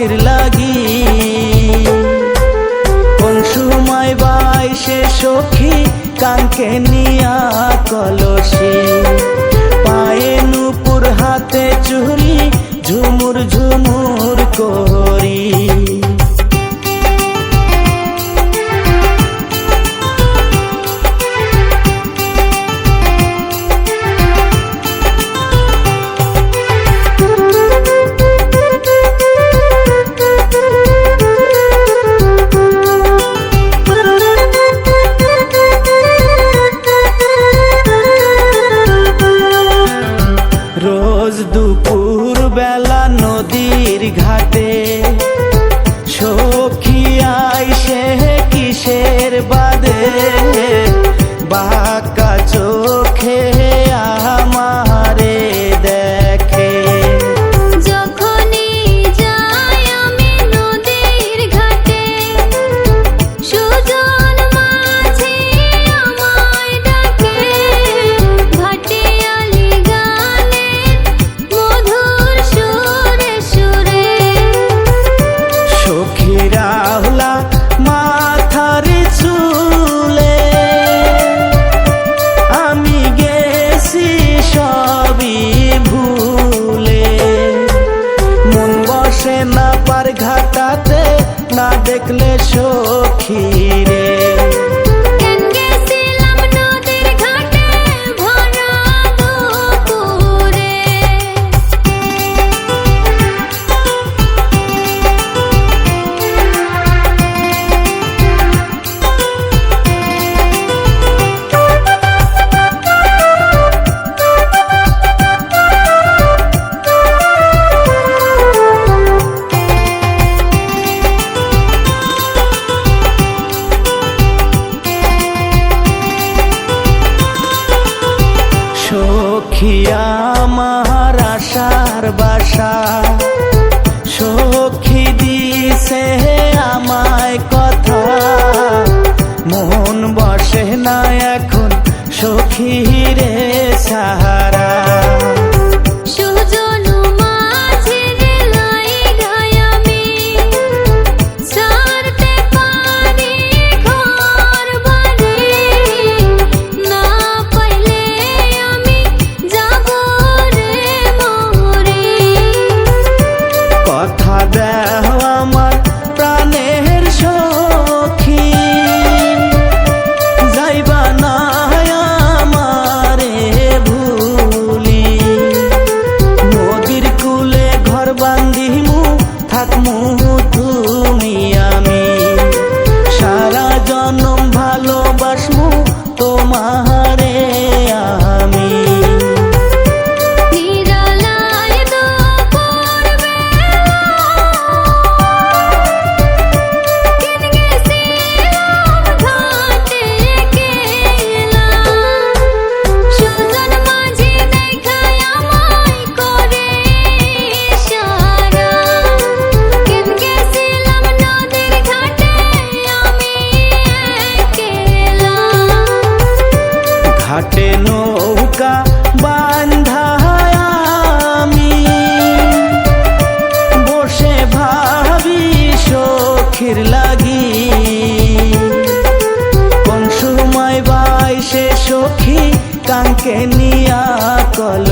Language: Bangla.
সখীর লাগি। কোন সময় বাই সে সখী কাঙ্কে নিয়া কলসি, পায়ে নূপুর হাতে চুড়ি ঝুমুর ঝুমুর করি। রোজ দুপুর বেলা নদীর ঘাটে সখী আইসে কিসের বাদে, বাঁকা চোখে আমারে দেখে। যখনই যাই আমি নদীর ঘাটে, সুজন মাঝি আমায় ডাকে। ভাটিয়ালি গানের মধুর সুরে সুরে, সখীরা হলা মাথার চুলে, আমি গেছি সবই ভুলে। মন বসে না পার ঘাটাতে, না দেখলে সখীরে। কেন গেছিলাম নদীর ঘাটে ভরা দুপুরে। সখিয়া আমার আশার বাসা, সখী দিছে আমায় কথা। মন বসে না এখন সখীরে সাহারা। সুজন মাঝির লাইগায় আমি ছাড়তে পারি ঘর বাড়ি। না পাইলে আমি যাব রে মরে। কথা দেও আমার প্রাণের সখী, যাইবা না আমারে ভুলি। নদীর কূলে ঘর বান্ধিমু, থাকমু তুমি আমি। সারা জনম ভালোবাসমু তোমারে আমি। নিরালায় দুপুর বেলা কেন গেছিলাম ঘাটে কেলা। সুজন মাঝি দেখায় আমায় করে ইশারা। কেন গেছিলাম নদীর ঘাটে আমি একলা। ঘাটে নৌকা বান্ধা আমি, বসে ভাবি সখীর লাগি। কোন সময় বাই সে সখী কাঙ্কে নিয়া কল